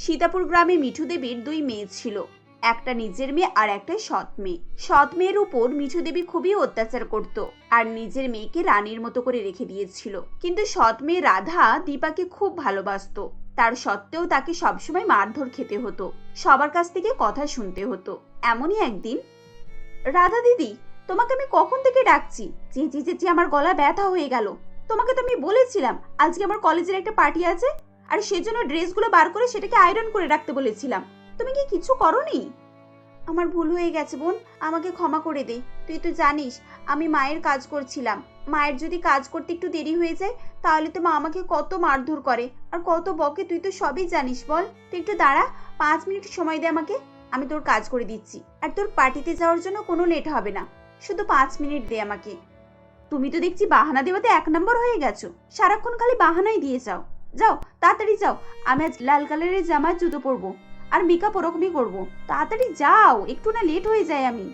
সীতাপুর গ্রামে মিঠু দেবীর দুই মেয়ে ছিল, একটা নিজের মেয়ে আর একটা সৎ মেয়ে। সৎ মেয়ের উপর মিঠু দেবী খুবই অত্যাচার করত আর নিজের মেয়েকে রানীর মতো করে রেখে দিয়েছিল। কিন্তু সৎ মেয়ে রাধা দীপাকে খুব ভালোবাসতো, তার সত্ত্বেও তাকে সবসময় মারধর খেতে হতো, সবার কাছ থেকে কথা শুনতে হতো। এমনই একদিন, রাধা দিদি, তোমাকে আমি কখন থেকে ডাকছি, চেঁচিয়ে চেঁচিয়ে আমার গলা ব্যথা হয়ে গেল। তোমাকে তো আমি বলেছিলাম আজকে আমার কলেজের একটা পার্টি আছে, আর সেজন্য ড্রেসগুলো বার করে সেটাকে আয়রন করে রাখতে বলেছিলাম। তুমি কি কিছু করোনি? আমার ভুল হয়ে গেছে বোন, আমাকে ক্ষমা করে দে। তুই তো জানিস আমি মায়ের কাজ করছিলাম, মায়ের যদি কাজ করতে একটু দেরি হয়ে যায় তাহলে তো মা আমাকে কত মারধর করে আর কত বকে, তুই তো সবই জানিস। বল, তুই একটু দাঁড়া, 5 মিনিট সময় দে আমাকে, আমি তোর কাজ করে দিচ্ছি। আর তোর পার্টিতে যাওয়ার জন্য কোনো লেট হবে না, শুধু 5 মিনিট দে আমাকে। তুমি তো দেখছি বাহানা দেওয়াতে 1 নম্বর হয়ে গেছো, সারাক্ষণ খালি বাহানাই দিয়ে যাও। যাও, তাড়াতাড়ি যাও, আমি আজ লাল কালারের জামা জুতো পরবো আর মেকআপ ওরকমই করবো। তাড়াতাড়ি যাও, একটু না লেট হয়ে যায় আমি।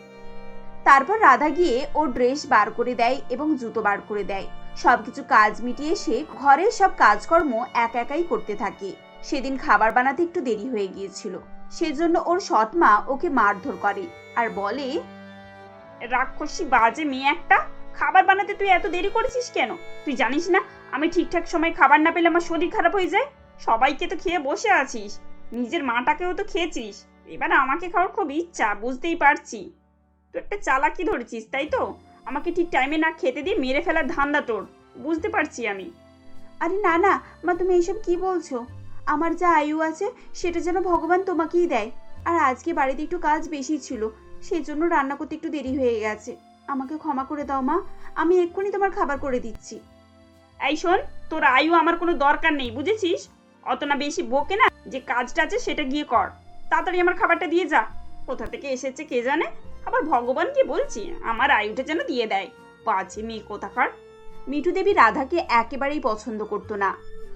তারপর রাধা গিয়ে ওর ড্রেস বার করে দেয় এবং জুতো বার করে দেয়। সবকিছু কাজ মিটিয়ে সে ঘরের সব কাজকর্ম একা একাই করতে থাকে। সেদিন খাবার বানাতে একটু দেরি হয়ে গিয়েছিল, সেজন্য ওর সৎ মা ওকে মারধর করে আর বলে, রাক্ষসী বাজে মেয়ে একটা, খাবার বানাতে তুই এত দেরি করেছিস কেন? তুই জানিস না আমি ঠিকঠাক সময় খাবার না পেলে আমার শরীর খারাপ হয়ে যায়? সবাইকে তো খেয়ে বসে আছিস, নিজের মাটাকেও তো খেয়েছিস, এবার আমাকে খাওয়ার খুব ইচ্ছা, বুঝতেই পারছি। তুই একটা চালাকি ধরেছিস, তাই তো? আমাকে ঠিক টাইমে না খেতে দিয়ে মেরে ফেলার ধান্দা তোর, বুঝতে পারছি আমি। আরে না না মা, তুমি এসব কি বলছো? আমার যা আয়ু আছে সেটা যেন ভগবান তোমাকেই দেয়। আর আজকে বাড়িতে একটু কাজ বেশি ছিল, সেই জন্য রান্না করতে একটু দেরি হয়ে গেছে। আমাকে ক্ষমা করে দাও মা, আমি এক্ষুনি তোমার খাবার করে দিচ্ছি। এই শোন, তোর আয়ু আমার কোনো দরকার নেই, বুঝেছিস? অত না বেশি বকে না, যে কাজটা আছে সেটা গিয়ে কর। তাড়াতাড়ি আমার খাবারটা দিয়ে যা। কোথা থেকে এসেছে কে জানে, আবার ভগবানকে বলছি আমার আয়ুটা যেন দিয়ে দেয়। বাজে মেয়ে কোথাকার। মিঠু দেবী রাধাকে একেবারেই পছন্দ করতো না।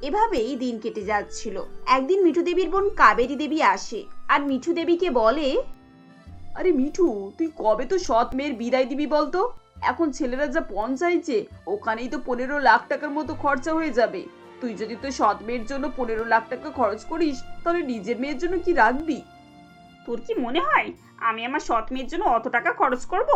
এভাবেই দিন কেটে যাচ্ছিল। একদিন মিঠু দেবীর বোন কাবেরী দেবী আসে আর মিঠু দেবীকে বলে, আরে মিঠু, তুই কবে তো সৎ মেয়ের বিদায় দিবি বলতো? এখন ছেলেরা যা পণ চাইছে, ওখানেই তো 15 লাখ টাকার মতো খরচা হয়ে যাবে। তুই যদি তো সৎ মেয়ের জন্য 15 লাখ টাকা খরচ করিস, তাহলে নিজের মেয়ের জন্য কি রাখবি? তোর কি মনে হয় আমি আমার সৎ মেয়ের জন্য অত টাকা খরচ করব?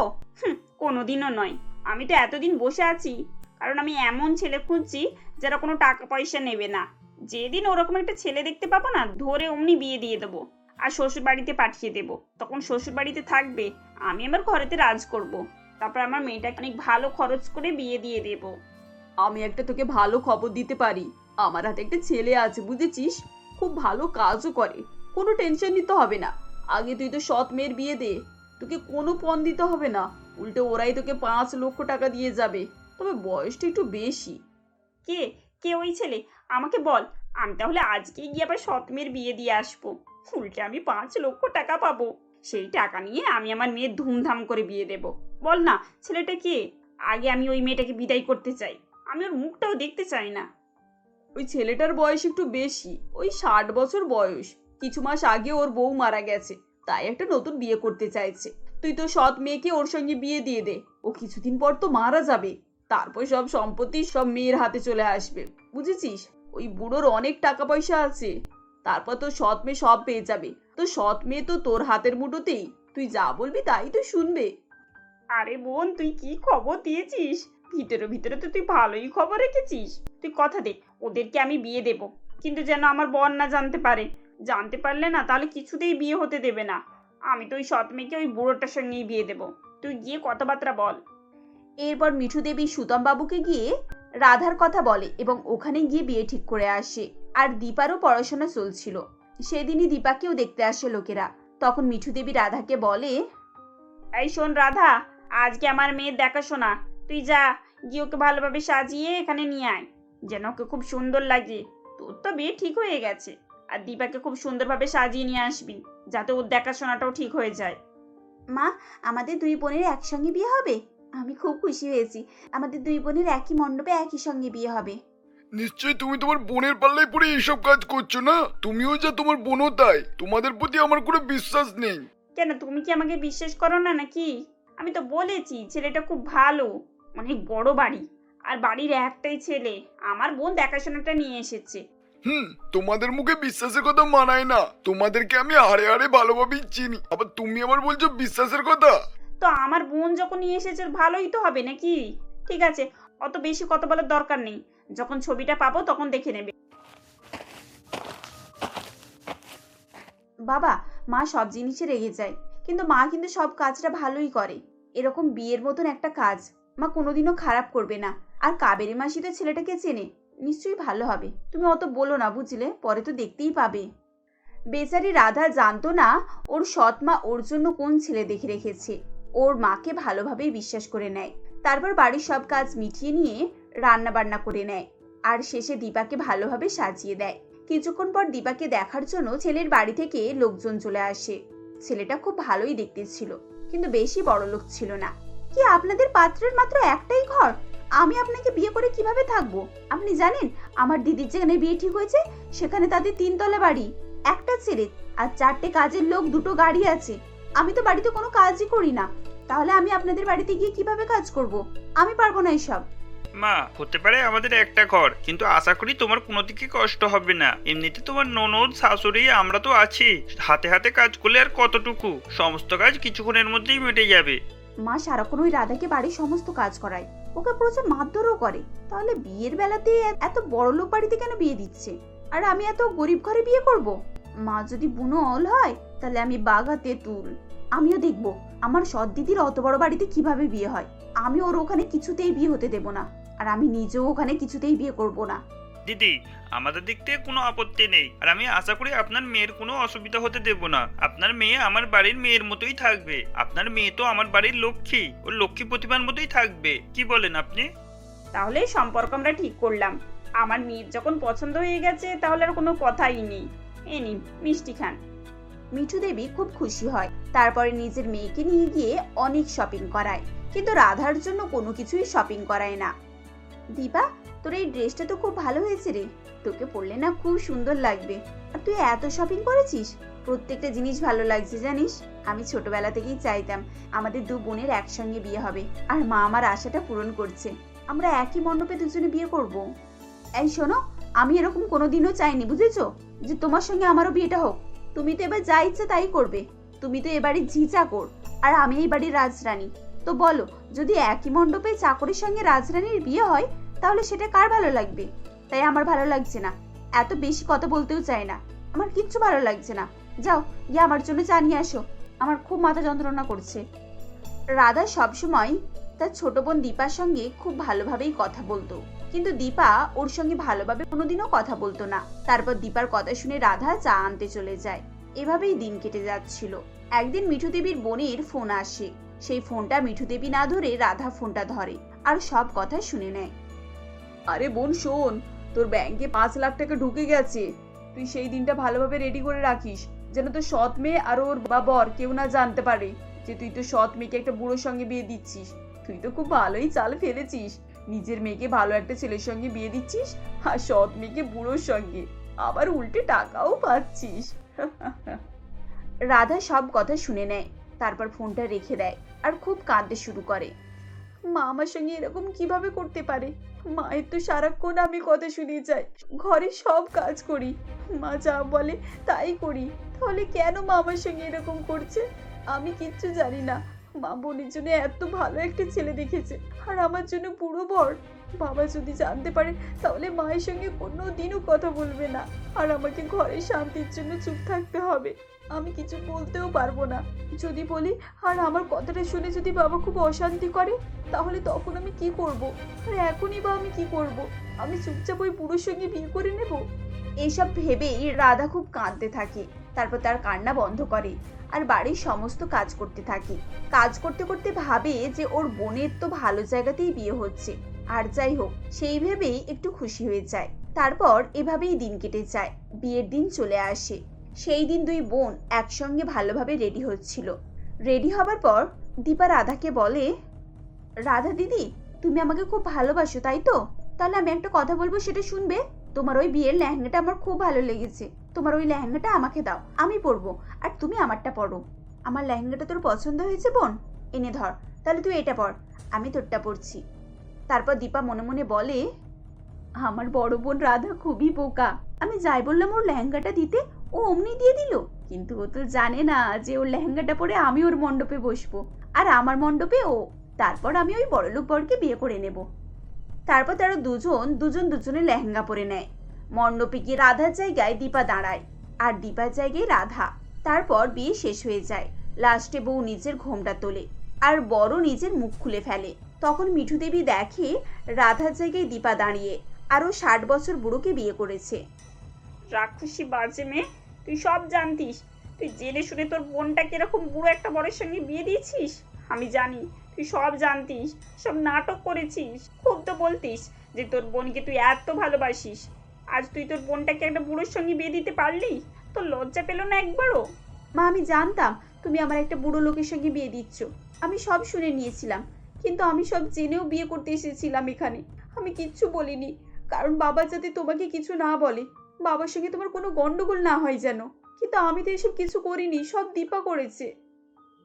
কোনোদিনও নয়। আমি তো এতদিন বসে আছি কারণ আমি এমন ছেলে খুঁজছি যারা কোনো টাকা পয়সা নেবে না। যেদিন ওরকম একটা ছেলে দেখতে পাবো না, ধরে অমনি বিয়ে দিয়ে দেবো আর শ্বশুর বাড়িতে পাঠিয়ে দেবো। তখন শ্বশুর বাড়িতে থাকবে, আমি আমার ঘরেতে রাজ করব। তারপর আমার মেয়েটাকে অনেক ভালো খরচ করে বিয়ে দিয়ে দেবো। আমি একটা তোকে ভালো খবর দিতে পারি। আমার হাতে একটা ছেলে আছে, বুঝেছিস? খুব ভালো কাজও করে, কোনো টেনশন নিতে হবে না। আগে তুই তো সৎ মেয়ের বিয়ে দে, তোকে কোনো পণ দিতে হবে না। উল্টে ওরাই তোকে 5 লক্ষ টাকা দিয়ে যাবে। তবে বয়সটা একটু বেশি। কে কে ওই ছেলে? আমাকে বল, আমি তাহলে আজকেই গিয়ে আবার সৎ মেয়ের বিয়ে দিয়ে আসবো। উল্টে আমি 5 লক্ষ টাকা পাবো, সেই টাকা নিয়ে আমি আমার মেয়ের ধুমধাম করে বিয়ে দেব। বল না, ছেলেটা কে? আগে আমি ওই মেয়েটাকে বিদায় করতে চাই, আমি ওর মুখটাও দেখতে চাই না। ওই ছেলেটার বয়স একটু বেশি, ওই 60 বছর বয়স। কিছু মাস আগে ওর বউ মারা গেছে, তাই একটা নতুন বিয়ে করতে চাইছে। তুই তো সৎ মেয়েকে ওর সঙ্গে বিয়ে দিয়ে দে, ও কিছুদিন পর তো মারা যাবে। তারপর সব সম্পত্তি সব মেয়ের হাতে চলে আসবে, বুঝেছিস? ওই বুড়োর অনেক টাকা পয়সা আছে। তারপর তো সৎ মেয়ে সব পেয়ে যাবে। তো সৎ মেয়ে তো তোর হাতের মুঠোতেই, তুই যা বলবি তাই তো শুনবে। আরে বোন, তুই কি খবর দিয়েছিস? ভিতরে ভিতরে তো তুই ভালোই খবর রেখেছিস। তুই কথা দে, ওদেরকে আমি বিয়ে দেব, কিন্তু যেন আমার বর না জানতে পারে। জানতে পারলে না, তাহলে কিছুতেই বিয়ে হতে দেবে না। আমি তো ওই সৎ মেয়েকে ওই বুড়োটার সঙ্গেই বিয়ে দেব। তুই গিয়ে কথাবার্তা বল। এরপর মিঠু দেবী সুতম বাবুকে গিয়ে রাধার কথা বলে এবং ওখানে গিয়ে বিয়ে ঠিক করে আসে। আর দীপারও পড়াশোনা চলছিল, সেদিনই দীপাকেও দেখতে আসে লোকেরা। তখন মিঠু দেবী রাধাকে বলে, এই শোন রাধা, আজকে আমার মেয়ের দেখাশোনা, তুই যা গিয়ে ওকে ভালোভাবে সাজিয়ে এখানে নিয়ে আয়, যেন ওকে খুব সুন্দর লাগে। তোর তো বিয়ে ঠিক হয়ে গেছে, আর দীপাকে খুব সুন্দরভাবে সাজিয়ে নিয়ে আসবি, যাতে ওর দেখাশোনাটাও ঠিক হয়ে যায়। মা, আমাদের দুই বোনের একসঙ্গে বিয়ে হবে? আমি খুব খুশি হয়েছি, আমাদের দুই বোনের একই মণ্ডপে একই সঙ্গে বিয়ে হবে। নিশ্চয় তুমি তোমার বোনের পাল্লায় পড়ে এইসব কাজ করছো না? তুমিও যা, তোমার বোনও তাই। তোমাদের প্রতি আমার কোনো বিশ্বাস নেই। কেন, তুমি কি আমাকে বিশ্বাস করো না নাকি? আমি তো বলেছি ছেলেটা খুব ভালো, অনেক বড় বাড়ি, আর বাড়ির একটাই ছেলে। আমার বোন দেখাশোনাটা নিয়ে এসেছে। তোমাদের মুখে বিশ্বাসের কথা মানায় না। তোমাদেরকে আমি হাড়ে হাড়ে ভালোভাবেই চিনি, আবার তুমি আবার বলছো বিশ্বাসের কথা। তো আমার বোন যখন নিয়ে এসেছে ভালোই তো হবে নাকি? ঠিক আছে, অত বেশি কথা বলার দরকার নেই। যখন ছবিটা পাবো তখন দেখে নেবে। বাবা, মা সব জিনিসে রেগে যায়, কিন্তু মা কিন্তু সব কাজটা ভালোই করে। এরকম বিয়ের মতন একটা কাজ মা কোনোদিনও খারাপ করবে না। আর কাবেরী মাসি তো ছেলেটাকে চেনে, নিশ্চয়ই ভালো হবে। তুমি অত বলো না, বুঝলে? পরে তো দেখতেই পাবে। বেচারি রাধা জানতো না ওর সৎ মা ওর জন্য কোন ছেলে দেখে রেখেছে। ওর মাকে ভালোভাবেই বিশ্বাস করে নেয়, তারপর বাড়ির সব কাজ মিটিয়ে নিয়ে রান্না বান্না করে নেয়, আর শেষে দীপাকে ভালোভাবে সাজিয়ে দেয়। কিছুক্ষণ পর দীপাকে দেখার জন্য ছেলের বাড়ি থেকে লোকজন চলে আসে। ছেলেটা খুব ভালোই দেখতে ছিল, কিন্তু বেশি বড় লোক ছিল না। কি আপনাদের পাত্রের মাত্র একটাই ঘর? আমি আপনাকে বিয়ে করে কিভাবে থাকবো? আপনি জানেন আমার দিদির যেখানে বিয়ে ঠিক হয়েছে সেখানে তাদের 3 তলা বাড়ি, একটা ছেলে আর 4টে কাজের লোক, 2টো গাড়ি আছে। আমি তো বাড়িতে কোনো কাজই করি না, তাহলে আমি আপনাদের বাড়িতে গিয়ে কিভাবে কাজ করব? আমি পারবো না এসব। মা, হতে পারে আমাদের একটা ঘর, কিন্তু আশা করি তোমার কোনো দিকে কষ্ট হবে না। এমনিতে তোমার ননদ, শাশুড়ি, আমরা তো আছি। হাতে হাতে কাজ করলে আর কতটুকু, সমস্ত কাজ কিছুক্ষণের মধ্যেই মিটে যাবে। মা সারাক্ষণ ওই রাধাকে বাড়ির সমস্ত কাজ করায়, ওকে প্রচুর মারধরও করে। তাহলে বিয়ের বেলাতে এত বড় লোক বাড়িতে কেন বিয়ে দিচ্ছে? আর আমি এত গরিব ঘরে বিয়ে করব? মা যদি বুনো অল হয় তাহলে আমি বাঘা তেঁতুল। আমিও দেখবো আমার সৎ দিদির অত বড় বাড়িতে কিভাবে বিয়ে হয়। আমি ওর ওখানে কিছুতেই বিয়ে হতে দেব না, আর আমি নিজেও ওখানে কিছুতেই বিয়ে করব না। দিদি, আমাদের দিক থেকে কোনো আপত্তি নেই, আর আমি আশা করি আপনার মেয়ের কোনো অসুবিধা হতে দেব না। আপনার মেয়ে আমার বাড়ির মেয়ের মতোই থাকবে। আপনার মেয়ে তো আমার বাড়ির লক্ষ্মী, ও লক্ষ্মী প্রতিমার মতোই থাকবে। কি বলেন আপনি? তাহলে সম্পর্ক আমরা ঠিক করলাম। আমার মেয়ের যখন পছন্দ হয়ে গেছে তাহলে আর কোনো কথাই নেই। এই নিন মিষ্টি খান। মিঠু দেবী খুব খুশি হয়, তারপরে নিজের মেয়েকে নিয়ে গিয়ে অনেক শপিং করায়, কিন্তু রাধার জন্য কোনো কিছুই শপিং করায় না। দীপা, তোর এই ড্রেসটা তো খুব ভালো হয়েছে রে, তোকে পরলে না খুব সুন্দর লাগবে। আর তুই এত শপিং করেছিস, প্রত্যেকটা জিনিস ভালো লাগছে জানিস। আমি ছোটবেলা থেকেই চাইতাম আমাদের 2 বোনের একসঙ্গে বিয়ে হবে, আর মা আমার আশাটা পূরণ করছে। আমরা একই মণ্ডপে দুজনে বিয়ে করব। এই শোনো, আমি এরকম কোনোদিনও চাইনি, বুঝেছো, যে তোমার সঙ্গে আমারও বিয়েটা হোক। তুমি তো এবার যা ইচ্ছে তাই করবে। তুমি তো এবারে ঝি চাকর, আর আমি এই বাড়ির রাজরানী। তো বলো, যদি একই মণ্ডপে চাকরের সঙ্গে রাজরানীর বিয়ে হয় তাহলে সেটা কার ভালো লাগবে? তাই আমার ভালো লাগছে না। এত বেশি কথা বলতেও চাই না, আমার কিচ্ছু ভালো লাগছে না। যাও গিয়ে আমার জন্য চা নিয়ে আসো, আমার খুব মাথা যন্ত্রণা করছে। রাধা সবসময় তার ছোট বোন দীপার সঙ্গে খুব ভালোভাবেই কথা বলতো, কিন্তু দীপা ওর সঙ্গে ভালোভাবে কোনোদিনও কথা বলতো না। তারপর দীপার কথা শুনে রাধা চা আনতে চলে যায়। এভাবেই দিন কেটে যাচ্ছিল। একদিন মিঠু দেবীর বোনের ফোন আসে। সেই ফোনটা মিঠু দেবী না ধরে রাধা ফোনটা ধরে আর সব কথা শুনে নেয়। আরে বোন শোন, তোর ব্যাংকে 5 লাখ টাকা ঢুকে গেছে। তুই সেই দিনটা ভালোভাবে রেডি করে রাখিস, যেন তোর সৎ মেয়ে আর ওর বর কেউ না জানতে পারে যে তুই তো সৎ মেয়েকে একটা বুড়োর সঙ্গে বিয়ে দিচ্ছিস। তুই তো খুব ভালোই চাল ফেলেছিস, নিজের মেয়েকে ভালো একটা ছেলের সঙ্গে বিয়ে দিচ্ছিস আর সৎ মেয়েকে বুড়োর সঙ্গে, আবার উল্টে টাকাও পাচ্ছিস। রাধা সব কথা শুনে নেয়, তারপর ফোনটা রেখে দেয় আর খুব কাঁদতে শুরু করে। মা আমার সঙ্গে এরকম কিভাবে করতে পারে? মায়ের তো সারাক্ষণ আমি কথা শুনে যাই, ঘরে সব কাজ করি, মা যা বলে তাই করি, তাহলে কেন মা আমার সঙ্গে এরকম করছে? আমি কিচ্ছু জানি না। মা বোনের জন্য এত ভালো একটা ছেলে দেখেছে, আর আমার জন্য বুড়ো বর। বাবা যদি জানতে পারে তাহলে মায়ের সঙ্গে কোনোদিনও কথা বলবে না, আর আমাকে ঘরে শান্তির জন্য চুপ থাকতে হবে। আমি কিছু বলতেও পারবো না। যদি বলি আর আমার কথাটা শুনে যদি বাবা খুব অশান্তি করে, তাহলে তখন আমি কি করব? আর এখনই বা আমি কি করব? আমি চুপচাপ ওই বুড়োর সঙ্গে বিয়ে করে নেব? এইসব ভেবেই রাধা খুব কাঁদতে থাকে। তারপর তার কান্না বন্ধ করে আর বাড়ির সমস্ত কাজ করতে থাকে। কাজ করতে করতে ভাবে যে ওর বোনের তো ভালো জায়গাতেই বিয়ে হচ্ছে, আর যাই হোক সেই ভেবেই একটু খুশি হয়ে যায়। তারপর এভাবেই দিন কেটে যায়। বিয়ের দিন চলে আসে। সেই দিন 2 বোন একসঙ্গে ভালোভাবে রেডি হচ্ছিল। রেডি হবার পর দীপা রাধাকে বলে, রাধা দিদি, তুমি আমাকে খুব ভালোবাসো তাই তো? তাহলে আমি একটা কথা বলবো, সেটা শুনবে? তোমার ওই বিয়ের লেহেঙ্গাটা আমার খুব ভালো লেগেছে। তোমার ওই লেহেঙ্গাটা আমাকে দাও, আমি পরবো, আর তুমি আমারটা পরো। আমার লেহেঙ্গাটা তোর পছন্দ হয়েছে বোন? এনে ধর, তাহলে তুই এটা পর, আমি তোরটা পরছি। তারপর দীপা মনে মনে বলে, আমার বড় বোন রাধা খুবই বোকা, আমি যাই বললাম ওর লেহেঙ্গাটা দিতে, ও অমনি দিয়ে দিল। কিন্তু ও তো জানে না যে ওর লেহেঙ্গাটা পরে আমি ওর মণ্ডপে বসবো, আর আমার মণ্ডপে ও। তারপর আমি ওই বড়লোক বরকে বিয়ে করে নেব। তারপর তারা দুজনের লেহেঙ্গা পরে নেয়। মণ্ডপে গিয়ে রাধার জায়গায় দীপা দাঁড়ায়, আর দীপার জায়গায় রাধা। তারপর বিয়ে শেষ হয়ে যায়। লাস্টে বউ নিজের ঘোমটা তোলে, আর বড় নিজের মুখ খুলে ফেলে। তখন মিঠু দেবী দেখে রাধার জায়গায় দীপা দাঁড়িয়ে, আর ও 60 বছর বুড়োকে বিয়ে করেছে। রাক্ষসী বাজে মেয়ে, তুই সব জানতিস? তুই জেনে শুনে তোর বোনটা কিরকম বুড়ো একটা বরের সঙ্গে বিয়ে দিয়েছিস? আমি জানি তুই সব জানতিস, সব নাটক করেছিস। খুব তো বলতিস যে তোর বোনকে তুই এত ভালোবাসিস। আজ তুই তোর বোনটাকে একটা বুড়োর সঙ্গে বিয়ে দিতে পারলি? তোর লজ্জা পেল না একবারও? মা, আমি জানতাম তুমি আমার একটা বুড়ো লোকের সঙ্গে বিয়ে দিচ্ছ। আমি সব শুনে নিয়েছিলাম, কিন্তু আমি সব জেনেও বিয়ে করতে এসেছিলাম এখানে। আমি কিচ্ছু বলিনি, কারণ বাবা যাতে তোমাকে কিছু না বলে, বাবার সঙ্গে তোমার কোনো গন্ডগোল না হয় যেন। কিন্তু আমি তো এসব কিছু করিনি, সব দীপা করেছে।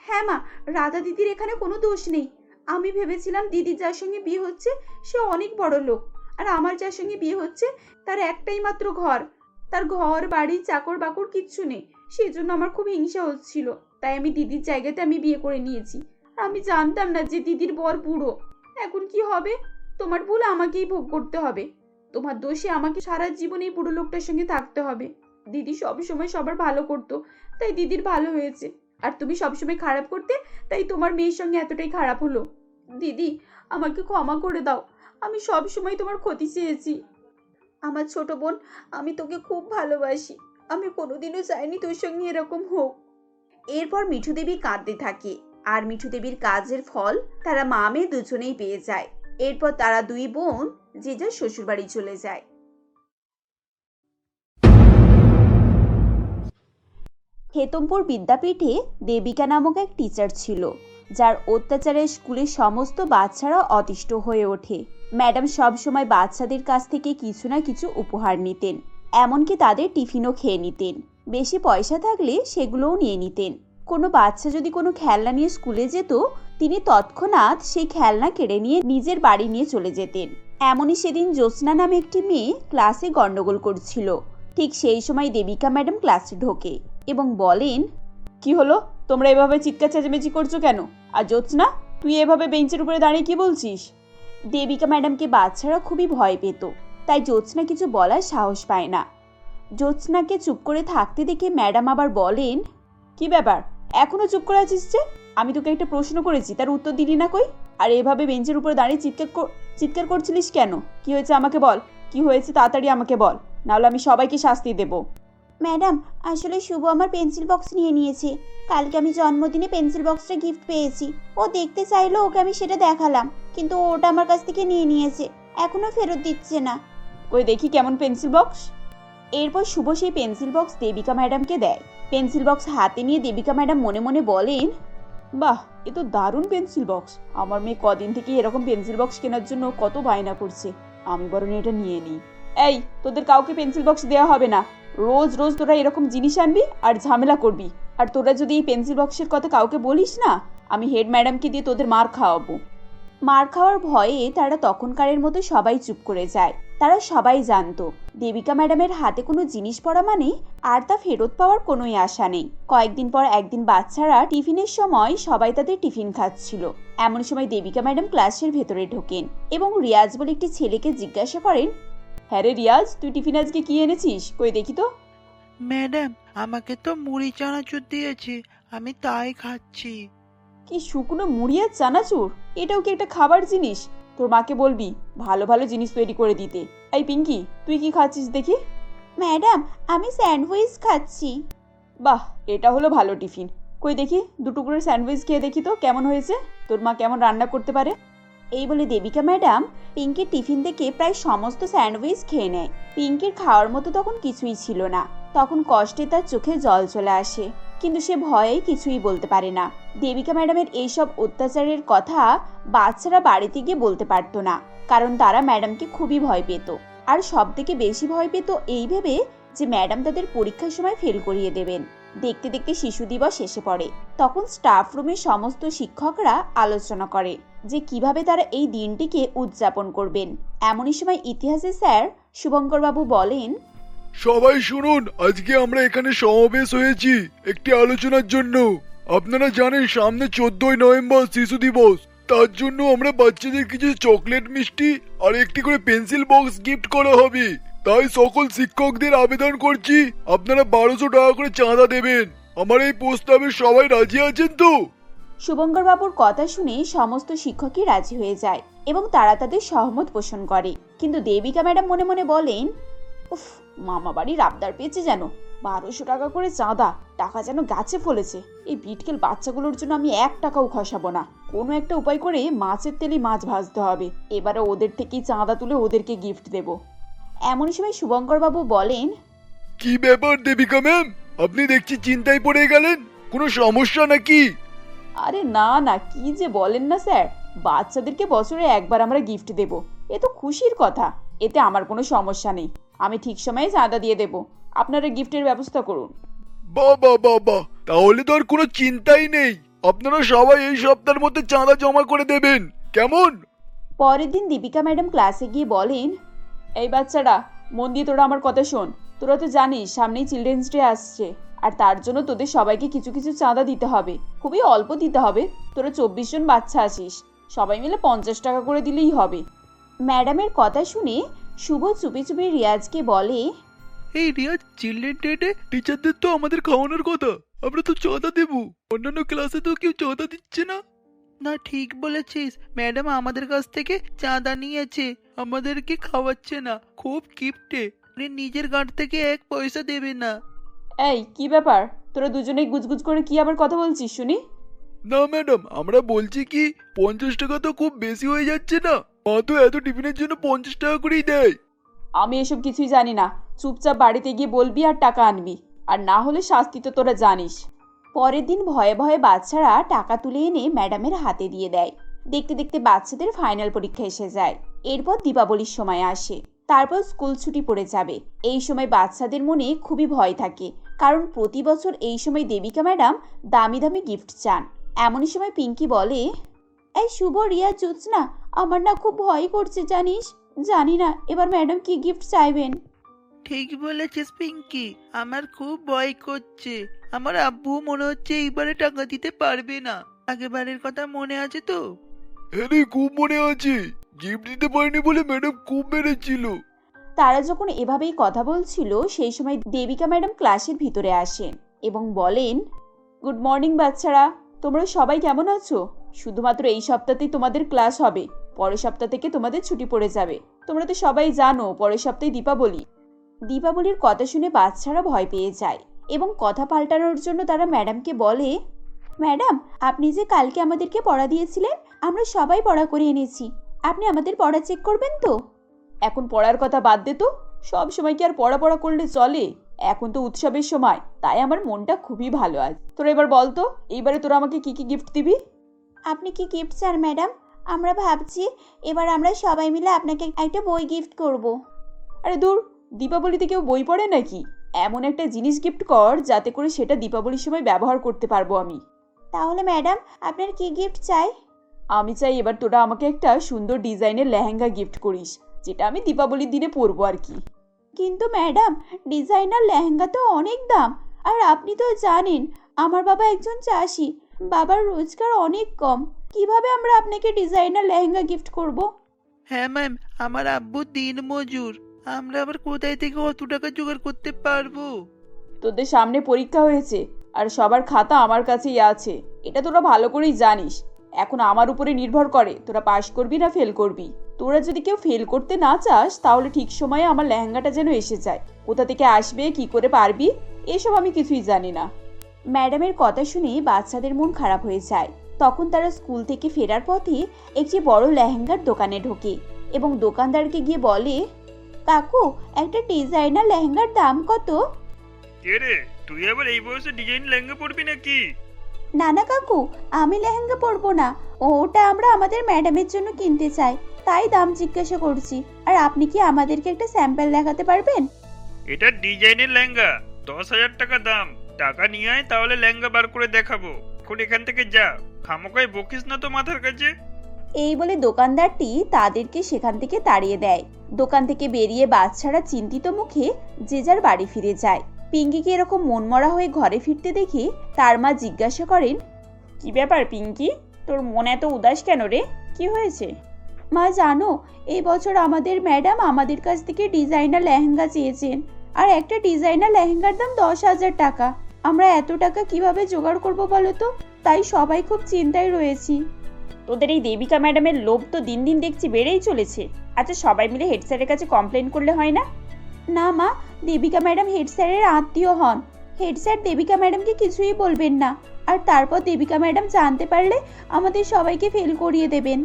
হ্যাঁ মা, রাধা দিদির এখানে কোনো দোষ নেই। আমি ভেবেছিলাম দিদির যার সঙ্গে বিয়ে হচ্ছে সে অনেক বড় লোক, আর আমার যার সঙ্গে বিয়ে হচ্ছে তার একটাই মাত্র ঘর, তার ঘর বাড়ি চাকর বাকর কিচ্ছু নেই। সেই জন্য আমার খুব হিংসা হচ্ছিল, তাই আমি দিদির জায়গাতে আমি বিয়ে করে নিয়েছি। আমি জানতাম না যে দিদির বর বুড়ো। এখন কি হবে? তোমার ভুল আমাকেই ভোগ করতে হবে। তোমার দোষে আমাকে সারা জীবন এই বুড়ো লোকটার সঙ্গে থাকতে হবে। দিদি সবসময় সবার ভালো করতো, তাই দিদির ভালো হয়েছে। আর তুমি সবসময় খারাপ করতে, তাই তোমার মেয়ের সঙ্গে এতটাই খারাপ হলো। দিদি, আমাকে ক্ষমা করে দাও। আমি সব সময় তোমার ক্ষতি চেয়েছি। আমার ছোট বোন, আমি তোকে খুব ভালোবাসি। আমি কোনোদিনও চাইনি তোর সঙ্গে এরকম হোক। এরপর মিঠু দেবী কাঁদতে থাকে, আর মিঠু দেবীর কাজের ফল তারা মা মেয়ে দুজনেই পেয়ে যায়। এরপর তারা দুই বোন যে যার শ্বশুর বাড়ি চলে যায়। হেতমপুর বিদ্যাপীঠে দেবিকা নামক এক টিচার ছিল, যার অত্যাচারে স্কুলের সমস্ত বাচ্চারা অতিষ্ঠ হয়ে ওঠে। ম্যাডাম সবসময় বাচ্চাদের কাছ থেকে কিছু না কিছু উপহার নিতেন, এমনকি তাদের টিফিনও খেয়ে নিতেন। বেশি পয়সা থাকলে সেগুলোও নিয়ে নিতেন। কোনো বাচ্চা যদি কোনো খেলনা নিয়ে স্কুলে যেত, তিনি তৎক্ষণাৎ সেই খেলনা কেড়ে নিয়ে নিজের বাড়ি নিয়ে চলে যেতেন। এমনই সেদিন জ্যোৎস্না নামে একটি মেয়ে ক্লাসে গন্ডগোল করছিল। ঠিক সেই সময় দেবিকা ম্যাডাম ক্লাসে ঢোকে এবং বলেন, কি হলো? তোমরা এভাবে চিৎকার চেঁচামেচি করছো কেন? আর জ্যোৎস্না, তুই এভাবে বেঞ্চের উপরে দাঁড়িয়ে কি বলছিস? দেবিকা ম্যাডামকে বাচ্চারা খুবই ভয় পেত, তাই জ্যোৎস্না কিছু বলার সাহস পায় না। জ্যোৎস্নাকে চুপ করে থাকতে দেখে ম্যাডাম আবার বলেন, কি ব্যাপার, এখনো চুপ করে আছিস যে? আমি তোকে একটা প্রশ্ন করেছি, তার উত্তর দিলি না কই? আর এভাবে বেঞ্চের উপরে দাঁড়িয়ে চিৎকার করছিলিস কেন? কি হয়েছে আমাকে বল, কি হয়েছে তাড়াতাড়ি আমাকে বল, নাহলে আমি সবাইকে শাস্তি দেব। ম্যাডাম, আসলে শুভ আমার পেন্সিল বক্স নিয়ে নিয়েছে। কালকে আমি জন্মদিনে পেন্সিল বক্সটা গিফট পেয়েছি। ও দেখতে চাইলো, ওকে আমি সেটা দেখালাম, কিন্তু ওটা আমার কাছ থেকে নিয়ে নিয়েছে, এখনো ফেরত দিচ্ছে না। ওই দেখি কেমন পেন্সিল বক্স। এরপর শুভ সেই পেন্সিল বক্স দেবিকা ম্যাডামকে দেয়। পেন্সিল বক্স হাতে নিয়ে দেবিকা ম্যাডাম মনে মনে বলেন, বাহ, এ তো দারুণ পেন্সিল বক্স। আমার মেয়ে কদিন থেকে এরকম পেন্সিল বক্স কেনার জন্য কত বায়না করছে, আমি বরং এটা নিয়ে নিই। এই, তোদের কাউকে পেন্সিল বক্স দেওয়া হবে না। রোজ রোজ তোরা এরকম জিনিস আনবি আর ঝামেলা করবি, আর তোরা যদি এই পেন্সিল বক্সের কথা কাউকে বলিস না, আমি হেড ম্যাডামকে দিয়ে তোদের মার খাওয়াবো। মার খাওয়ার ভয়ে তারা তখনকারের মতো সবাই চুপ করে যায়। তারা সবাই জানতো দেবিকা ম্যাডামের হাতে কোনো জিনিস পড়া মানে আর তা ফেরত পাওয়ার কোনোই আশা নেই। কয়েকদিন পর একদিন বাচ্চারা টিফিনের সময় সবাই তাদের টিফিন খাচ্ছিল। এমন সময় দেবিকা ম্যাডাম ক্লাসের ভেতরে ঢোকেন এবং রিয়াজ বলে একটি ছেলেকে জিজ্ঞাসা করেন, হ্যাঁ রে রিয়াজ, তুই টিফিন আজকে কি এনেছিস? কই দেখি তো। ম্যাডাম, আমাকে তো মুড়ি চানাচুর দিয়েছে, আমি তাই খাচ্ছি। কি শুকনো মুড়ি আর চানাচুর? এটাও কি একটা খাবার জিনিস? তোর মাকে বলবি ভালো ভালো জিনিস তৈরি করে দিতে। এই পিঙ্কি, তুই কি খাচ্ছিস দেখি? ম্যাডাম, আমি স্যান্ডউইচ খাচ্ছি। বাহ, এটা হলো ভালো টিফিন। কই দেখি, দুটো করে স্যান্ডউইচ খেয়ে দেখি তো কেমন হয়েছে, তোর মা কেমন রান্না করতে পারে। এই বলে দেবিকা ম্যাডাম পিঙ্কির টিফিন থেকে প্রায় সমস্ত স্যান্ডউইচ খেয়ে নেয়। পিঙ্কির খাওয়ার মতো তখন কিছুই ছিল না। তখন কষ্টে তার চোখে জল চলে আসে, কিন্তু সে ভয়ে কিছুই বলতে পারে না। দেবিকা ম্যাডামের এইসব অত্যাচারের কথা বাচ্চারা বাড়িতে গিয়ে বলতে পারতো না, কারণ তারা ম্যাডামকে খুবই ভয় পেত। আর সব থেকে বেশি ভয় পেত এই ভেবে যে ম্যাডাম তাদের পরীক্ষার সময় ফেল করিয়ে দেবেন। দেখতে দেখতে শিশু দিবস এসে পড়ে। তখন স্টাফ রুমের সমস্ত শিক্ষকরা আলোচনা করে যে কিভাবে তারা এই দিনটিকে উদযাপন করবেন। এমনই সময় ইতিহাসের স্যার শুভঙ্কর বাবু বলেন, সবাই শুনুন, আজকে আমরা এখানে সমাবেশ হয়েছি একটি আলোচনার জন্য। আপনারা জানেন সামনে 14ই নভেম্বর শিশু দিবস। তার জন্য আমরা বাচ্চাদের কিছু চকলেট মিষ্টি আর একটি করে পেন্সিল বক্স গিফট করা হবে। তাই সকল শিক্ষকদের আবেদন করছি আপনারা 1200 টাকা করে চাঁদা দেবেন। আমার এই প্রস্তাবে সবাই রাজি আছেন তো? শুভঙ্কর বাবুর কথা শুনে সমস্ত শিক্ষকই রাজি হয়ে যায় এবং তারা তাদের সহমত পোষণ করে। কিন্তু দেবিকা ম্যাডাম মনে মনে বলেন, উফ, মামা বাড়ির আবদার পেয়েছে যেন, 1200 টাকা করে চাঁদা, টাকা যেন গাছে ফলেছে। এই বিটকেল বাচ্চাগুলোর জন্য আমি 1 টাকাও খসাবো না। কোনো একটা উপায় করে মাছের তেলে মাছ ভাজতে হবে। এবারে ওদের থেকেই চাঁদা তুলে ওদেরকে গিফট দেব। এমন সময় শুভঙ্কর বাবু বলেন, কি ব্যাপার দেবিকা ম্যাম, আপনি দেখছি চিন্তায় পড়ে গেলেন, কোনো সমস্যা নাকি? আরে না না, কি যে বলেন না স্যার, বাচ্চাদেরকে বছরে একবার আমরা গিফট দেব, এ তো খুশির কথা। এতে আমার কোনো সমস্যা নেই, আমি ঠিক সময়ে চাঁদা দিয়ে দেব। আপনারা গিফটের ব্যবস্থা করুন। বাহ বাহ বাহ বাহ, তাহলে তো আর কোনো চিন্তাই নেই। আপনারা সবাই এই সপ্তাহের মধ্যে চাঁদা জমা করে দেবেন, কেমন? পরের দিন দীপিকা ম্যাডাম ক্লাসে গিয়ে বলেন, এই বাচ্চারা, মন দিয়ে তোরা আমার কথা শোন। তোরা তো জানিস সামনেই চিলড্রেন্স ডে আসছে, আর তার জন্য তোদের সবাইকে কিছু কিছু চাঁদা দিতে হবে। খুবই অল্প দিতে হবে। তোরা 24 জন বাচ্চা আছিস, সবাই মিলে 50 টাকা করে দিলেই হবে। ম্যাডামের কথা শুনে শুভ চুপি চুপি রিয়াজকে বলে, এই রিয়াজ, চিলড্রেন ডেতে টিচারদের তো আমাদের খাওয়ানোর কথা, আমরা তো চাঁদা দেবো। অন্যান্য ক্লাসে তো কেউ চাঁদা দিচ্ছে না। না, ঠিক বলেছিস, ম্যাডাম আমাদের কাছ থেকে চাঁদা নিয়েছে, আমাদেরকে খাওয়াচ্ছে না, খুব কিপটে, নিজের গাঁট থেকে 1 পয়সা দেবে না। এই কি ব্যাপার, তোরা দুজনেই গুজগুজ করে কি আবার কথা বলছিস শুনি? না ম্যাডাম, আমরা বলছি কি 50 টাকা তো খুব বেশি হয়ে যাচ্ছে না? মা তো এত টিফিনের জন্য 50 টাকা করেই দেয়। আমি এসব কিছুই জানি না, চুপচাপ বাড়িতে গিয়ে বলবি আর টাকা আনবি, আর না হলে শাস্তি তো তোরা জানিস। পরের দিন ভয়ে ভয়ে বাচ্চারা টাকা তুলে এনে ম্যাডামের হাতে দিয়ে দেয়। দেখতে দেখতে বাচ্চাদের ফাইনাল পরীক্ষা এসে যায়। এরপর দীপাবলির সময় আসে, তারপর স্কুল ছুটি পড়ে যাবে। এই সময় বাচ্চাদের মনে খুবই ভয় থাকে, কারণ প্রতি বছর এই সময় দেবিকা ম্যাডাম দামি দামি গিফট চান। এমনই সময় পিঙ্কি বলে, এই শুভ, রিয়া, জোৎস্না, আমার না খুব ভয় করছে জানিস। জানি না এবার ম্যাডাম কি গিফট চাইবেন। ঠিক বলেছিস পিঙ্কি, আমার খুব ভয় করছে। আমার আব্বু মনে হচ্ছে এইবারে টাকা দিতে পারবে না। আগেবারের কথা মনে আছে তো? হ্যাঁ রে, খুব মনে আছে। গিফট দিতে পারিনি বলে ম্যাডাম খুব মেরেছিল। তারা যখন এভাবেই কথা বলছিল, সেই সময় দেবিকা ম্যাডাম ক্লাসের ভিতরে আসেন এবং বলেন, গুড মর্নিং বাচ্চারা, তোমরা সবাই কেমন আছো? শুধুমাত্র এই সপ্তাহতেই তোমাদের ক্লাস হবে, পরের সপ্তাহ থেকে তোমাদের ছুটি পড়ে যাবে। তোমরা তো সবাই জানো পরের সপ্তাহে দীপাবলি। দীপাবলির কথা শুনে বাচ্চারা ভয় পেয়ে যায় এবং কথা পাল্টানোর জন্য তারা ম্যাডামকে বলে, ম্যাডাম, আপনি যে কালকে আমাদেরকে পড়া দিয়েছিলেন, আমরা সবাই পড়া করে এনেছি, আপনি আমাদের পড়া চেক করবেন তো? এখন পড়ার কথা বাদ দে তো, সব সময় কি আর পড়া পড়া করলে চলে? এখন তো উৎসবের সময়, তাই আমার মনটা খুবই ভালো আজ। তোরা এবার বল তো, এইবারে তোরা আমাকে কি কি গিফট দিবি? আপনি কি গিফট চান ম্যাডাম? আমরা ভাবছি এবার আমরা সবাই মিলে আপনাকে একটা বই গিফট করব। আরে দূর, দীপাবলিতে কেউ বই পড়ে নাকি? এমন একটা জিনিস গিফট কর যাতে করে সেটা দীপাবলির সময় ব্যবহার করতে পারবো আমি। তাহলে ম্যাডাম, আপনার কি গিফট চাই? আমি চাই এবার তোরা আমাকে একটা সুন্দর ডিজাইনের লেহেঙ্গা গিফট করিস, যেটা আমি দীপাবলির দিনে পরবো আর কি। কিন্তু ম্যাডাম, ডিজাইনার লেহেঙ্গা তো অনেক দাম, আর আপনি তো জানেন আমার বাবা একজন চাষি, বাবার রোজগার অনেক কম, কিভাবে আমরা আপনাকে ডিজাইনার লেহেঙ্গা গিফট করব? হ্যাঁ ম্যাম, আমার আব্বু দিন মজুর, আমরা আবার কোথায় থেকে অত টাকা জোগাড় করতে পারবো? তোদের সামনে পরীক্ষা হয়েছে আর সবার খাতা আমার কাছেই আছে, এটা তোরা ভালো করেই জানিস। এখন আমার উপরে নির্ভর করে তোরা পাশ করবি না ফেল করবি। তোরা যদি কেউ ফেল করতে না চাস, তাহলে ঠিক সময়ে আমার লেহেঙ্গাটা যেন এসে যায়। কোথা থেকে আসবে, কি করে পারবি, এসব আমি কিছুই জানি না। ম্যাডামের কথা শুনে বাচ্চাদের মন খারাপ হয়ে যায়। তখন তারা স্কুল থেকে ফেরার পথে একটি বড় লেহেঙ্গার দোকানে ঢোকে এবং দোকানদারকে গিয়ে বলে, কাকু, একটা ডিজাইনার লেহেঙ্গার দাম কত? কে রে, তুই আবার এই বয়সে ডিজাইন লেহেঙ্গা পরবি নাকি? না না কাকু, আমি লেহেঙ্গা পরবো না, ওটা আমরা আমাদের ম্যাডামের জন্য কিনতে চাই, তাই দাম জিজ্ঞাসা করছি। আর আপনি কি আমাদেরকে একটা স্যাম্পল দেখাতে পারবেন? এটা ডিজাইনের লেহেঙ্গা, 10,000 টাকা দাম। টাকা নিয়ে আয়, তাহলে লেহেঙ্গা বার করে দেখাবো। এখন এখান থেকে যা, খামোকায় বকিস না তো মাথার কাছে। এই বলে দোকানদারটি তাদেরকে সেখান থেকে তাড়িয়ে দেয়। দোকান থেকে বেরিয়ে বাচ্চারা চিন্তিত মুখে যে যার বাড়ি ফিরে যায়। পিঙ্কিকে এরকম মনমরা হয়ে ঘরে ফিরতে দেখে তার মা জিজ্ঞাসা করেন, কি ব্যাপার পিঙ্কি, তোর মন এত উদাস কেন রে? কি হয়েছে? মা জানো, এই বছর আমাদের ম্যাডাম আমাদের কাছ থেকে ডিজাইনার লেহেঙ্গা চেয়েছেন, আর একটা ডিজাইনার লেহেঙ্গার দাম 10,000 টাকা। আমরা এত টাকা কিভাবে জোগাড় করবো বলো তো? তাই সবাই খুব চিন্তায় রয়েছি। তোদের এই দেবিকা ম্যাডামের লোভ তো দিন দিন দেখছি বেড়েই চলেছে। আচ্ছা, সবাই মিলে হেড স্যারের কাছে কমপ্লেন করলে হয় না? না মা, দেবিকা ম্যাডাম হেড স্যারের আত্মীয় হন। হেড স্যার দেবিকা ম্যাডামকে কিছুই বলবেন না, আর তারপর দেবিকা ম্যাডাম জানতে পারলে আমাদের সবাইকে ফেল করিয়ে দেবেন।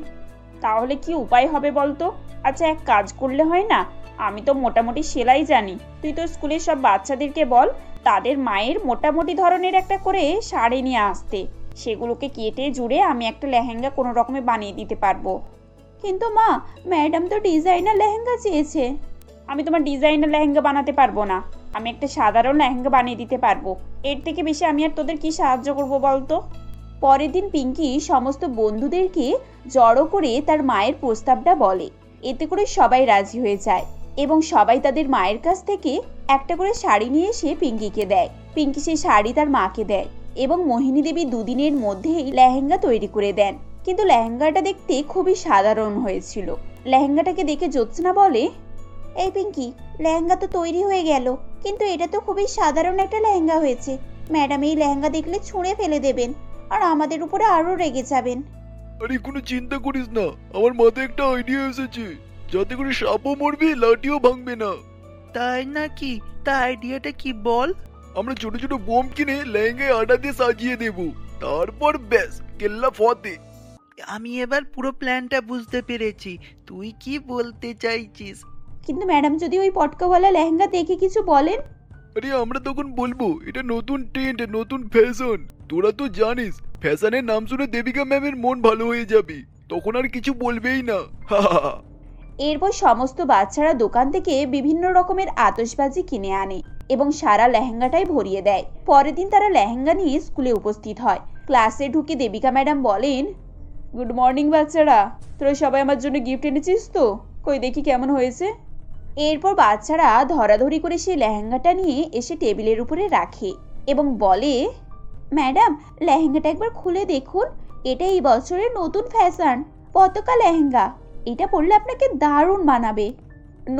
তাহলে কি উপায় হবে বলতো? আচ্ছা, এক কাজ করলে হয় না? আমি তো মোটামুটি সেলাই জানি, তুই তো স্কুলের সব বাচ্চাদেরকে বল তাদের মায়ের মোটামুটি ধরনের একটা করে শাড়ি নিয়ে আসতে। সেগুলোকে কেটে জুড়ে আমি একটা লেহেঙ্গা কোনো রকমে বানিয়ে দিতে পারবো। কিন্তু মা, ম্যাডাম তো ডিজাইনার লেহেঙ্গা চেয়েছে। আমি তোমার ডিজাইনার লেহেঙ্গা বানাতে পারবো না, আমি একটা সাধারণ লেহেঙ্গা বানিয়ে দিতে পারবো। এর থেকে বেশি আমি আর তোদের কি সাহায্য করবো বলতো? পরের দিন পিঙ্কি সমস্ত বন্ধুদেরকে জড়ো করে তার মায়ের প্রস্তাবটা বলে। এতে করে সবাই রাজি হয়ে যায় এবং সবাই তাদের মায়ের কাছ থেকে একটা করে শাড়ি নিয়ে এসে পিঙ্কিকে দেয়। পিঙ্কি সেই শাড়ি তার মাকে দেয় এবং মোহিনী দেবী দুদিনের মধ্যেই লেহেঙ্গা তৈরি করে দেন। কিন্তু লেহেঙ্গাটা দেখতে খুবই সাধারণ হয়েছিল। লেহেঙ্গাটাকে দেখে জ্যোৎস্না বলে, এই পিঙ্কি, লেহেঙ্গা তো তৈরি হয়ে গেল, কিন্তু এটা তো খুবই সাধারণ একটা লেহেঙ্গা হয়েছে। ম্যাডাম এই লেহেঙ্গা দেখলে ছুঁড়ে ফেলে দেবেন আর আমাদের উপরে আরো রেগে যাবেন। আরে কোনো চিন্তা করিস না, আমার মাথায় একটা আইডিয়া এসেছে, যাতে করে সাপও মরবে লাঠিও ভাঙবে না। তাই নাকি? তা আইডিয়াটা কি বল? আমরা ছোট ছোট বোম কিনে লেহেঙ্গায় আটা দিয়ে সাজিয়ে দেব, তারপর ব্যাস কেল্লা ফতে। আমি এবার পুরো প্ল্যানটা বুঝতে পেরেছি, তুই কি বলতে চাইছিস। কিন্তু ম্যাডাম যদি ওই পটকাওয়ালা লেহেঙ্গা দেখে কিছু বলেন? আরে আমরা তখন বলবো এটা নতুন ট্রেন্ড, নতুন ফ্যাশন। তোরা তো জানিস, ফ্যাশনের নাম শুনে দেবিকা ম্যামের মন ভালো হয়ে যাবে, তখন আর কিছু বলবেই না। এরপর সমস্ত বাচ্চারা দোকান থেকে বিভিন্ন রকমের আতশবাজি কিনে আনে এবং সারা লেহেঙ্গাটাই ভরিয়ে দেয়। পরের দিন তারা লেহেঙ্গা নিয়ে স্কুলে উপস্থিত হয়। ক্লাসে ঢুকে দেবিকা ম্যাডাম বলেন, গুড মর্নিং বাচ্চারা, তোরা সবাই আমার জন্য গিফট এনেছিস তো? কই দেখি কেমন হয়েছে। এরপর বাচ্চারা ধরাধরি করে সেই লেহেঙ্গাটা নিয়ে এসে টেবিলের উপরে রাখে এবং বলে, ম্যাডাম লেহেঙ্গাটা একবার খুলে দেখুন, এটা এই বছরের নতুন ফ্যাশন পতাকা লেহেঙ্গা। এটা পরলে আপনাকে দারুণ মানাবে।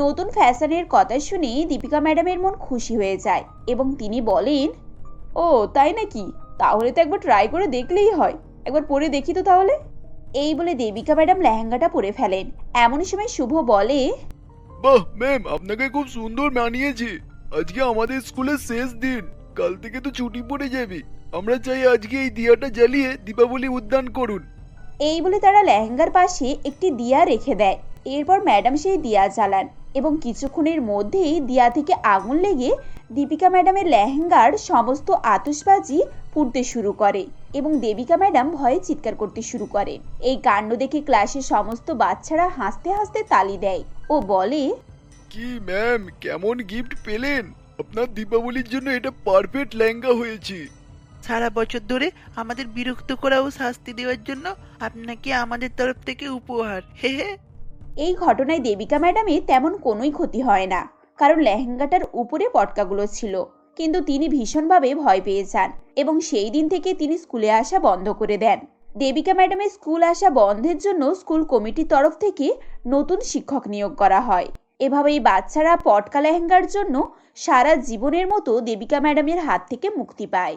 নতুন ফ্যাশনের কথা শুনে দীপিকা ম্যাডামের মন খুশি হয়ে যায় এবং তিনি বলেন, ও তাই নাকি? তাহলে তো একবার ট্রাই করে দেখলেই হয়, একবার পরে দেখি তো তাহলে। এই বলে দেবিকা ম্যাডাম লেহেঙ্গাটা পরে ফেলেন। এমন সময় শুভ বলে, বাহ ম্যাম, আপনাকে খুব সুন্দর মানিয়েছে। আজকে আমাদের স্কুলের শেষ দিন, কাল থেকে তো ছুটি পড়ে যাবে। আমরা চাই আজকে এই দিয়াটা জ্বালিয়ে দীপাবলি উদ্যান করুন। এই বলে তারা লেহেঙ্গার পাশে একটি দিয়া রেখে দেয়। এরপর ম্যাডাম সেই দিয়া জ্বালান এবং কিছুক্ষণের মধ্যেই দিয়া থেকে আগুন লেগে দীপিকা ম্যাডামের লেহেঙ্গার সমস্ত আতশবাজি পুড়তে শুরু করে এবং দেবিকা ম্যাডাম ভয়ে চিৎকার করতে শুরু করেন। এই কাণ্ড দেখে ক্লাসের সমস্ত বাচ্চারা হাসতে হাসতে তালি দেয় ও বলে, কি ম্যাম, কেমন গিফট পেলেন? আপনার দীপাবলির জন্য এটা পারফেক্ট লেহেঙ্গা হয়েছে। সারা বছর ধরে আমাদের বিরক্ত করা ও শাস্তি দেওয়ার জন্য আপনাকে আমাদের তরফ থেকে উপহার। হে হে। এই ঘটনায় দেবিকা ম্যাডামের তেমন কোনোই ক্ষতি হয় না, কারণ লেহেঙ্গাটার উপরে পটকাগুলো ছিল। কিন্তু তিনি ভীষণভাবে ভয় পেয়ে যান এবং সেই দিন থেকে তিনি স্কুলে আসা বন্ধ করে দেন। দেবিকা ম্যাডামের স্কুল আসা বন্ধের জন্য স্কুল কমিটির তরফ থেকে নতুন শিক্ষক নিয়োগ করা হয়। এভাবেই বাচ্চারা পটকা লেহেঙ্গার জন্য সারা জীবনের মতো দেবিকা ম্যাডামের হাত থেকে মুক্তি পায়।